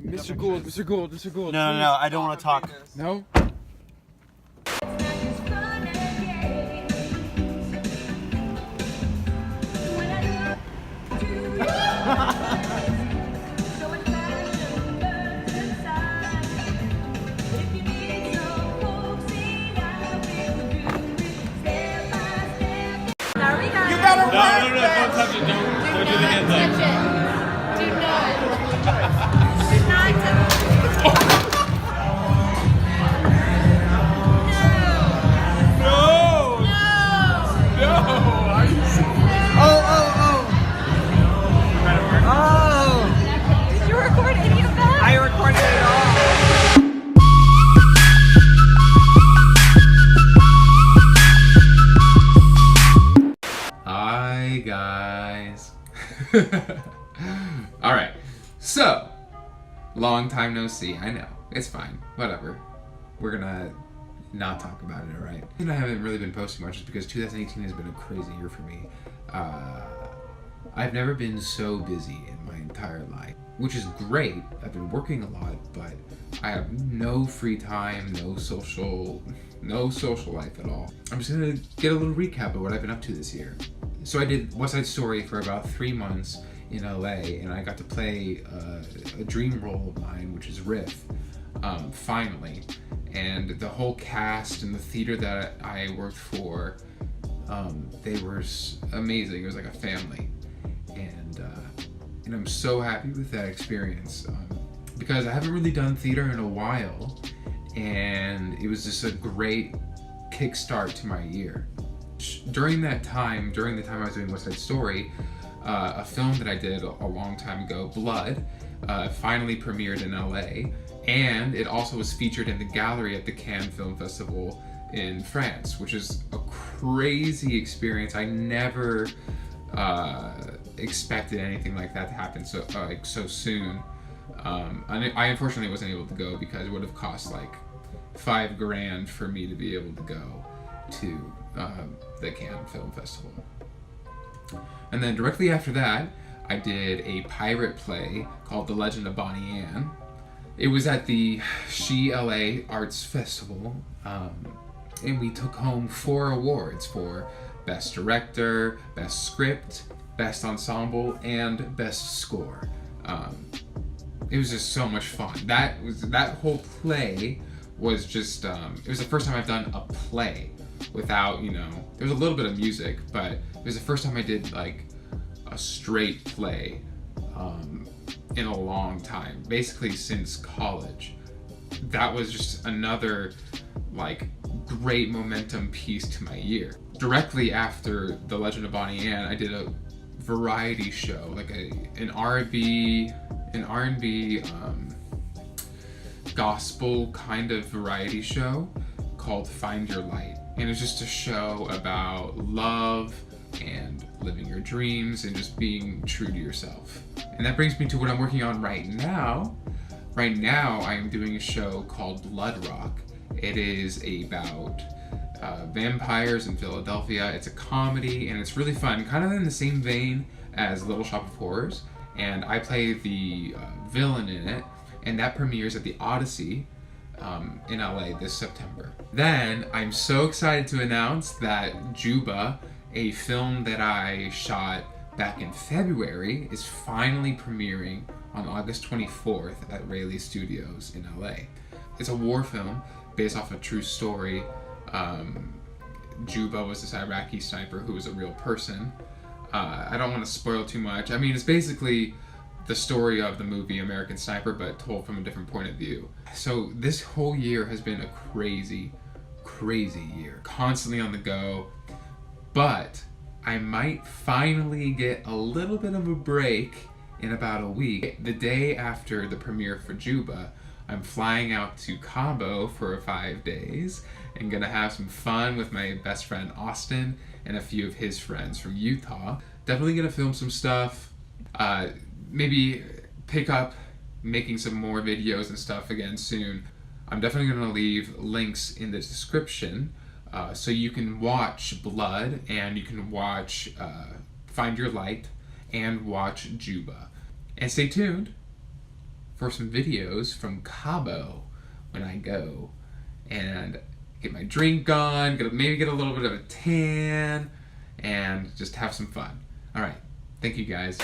Mr. Gould, Mr. Gould, Mr. Gould. No, no, no, I don't want to talk. No? No, don't touch it. Don't do the hand thing. Do not. Do not touch it. No! No! Are you serious? Oh! Did you record any of that? I recorded it all. Hi guys. Alright, so long time no see. I know, it's fine, whatever. We're gonna not talk about it, alright? I haven't really been posting much just because 2018 has been a crazy year for me. I've never been so busy in my entire life, which is great. I've been working a lot, but I have no free time, no social life at all. I'm just gonna get a little recap of what I've been up to this year. So I did West Side Story for about 3 months in LA, and I got to play a dream role of mine, which is Riff, finally. And the whole cast and the theater that I worked for, they were amazing. It was like a family. And I'm so happy with that experience because I haven't really done theater in a while, and it was just a great kickstart to my year. During the time I was doing West Side Story, a film that I did a long time ago, Blood, finally premiered in LA, and it also was featured in the gallery at the Cannes Film Festival in France, which is a crazy experience. I never expected anything like that to happen so soon. I unfortunately wasn't able to go because it would have cost like $5,000 for me to be able to go to the Cannes Film Festival. And then directly after that, I did a pirate play called The Legend of Bonnie Ann. It was at the She LA Arts Festival, and we took home 4 awards for Best Director, Best Script, Best Ensemble, and Best Score. It was just so much fun. That whole play was just, it was the first time I've done a play without, there was a little bit of music, but it was the first time I did like a straight play in a long time, basically since college. That was just another like great momentum piece to my year. Directly after The Legend of Bonnie Ann, I did a variety show, like an R&B gospel kind of variety show called Find Your Light. And it's just a show about love and living your dreams and just being true to yourself. And that brings me to what I'm working on right now. Right now, I am doing a show called Blood Rock. It is about vampires in Philadelphia. It's a comedy and it's really fun, kind of in the same vein as Little Shop of Horrors. And I play the villain in it, and that premieres at the Odyssey in LA this September. Then I'm so excited to announce that Juba, a film that I shot back in February, is finally premiering on August 24th at Rayleigh Studios in LA. It's a war film based off a true story. Juba was this Iraqi sniper who was a real person. I don't want to spoil too much. I mean, it's basically the story of the movie American Sniper, but told from a different point of view. So this whole year has been a crazy, crazy year. Constantly on the go, but I might finally get a little bit of a break in about a week. The day after the premiere for Juba, I'm flying out to Cabo for 5 days and gonna have some fun with my best friend Austin and a few of his friends from Utah. Definitely gonna film some stuff, maybe pick up making some more videos and stuff again soon. I'm definitely gonna leave links in the description so you can watch Blood and you can watch Find Your Light and watch Juba. And stay tuned for some videos from Cabo when I go and get my drink on, maybe get a little bit of a tan, and just have some fun. All right. Thank you, guys.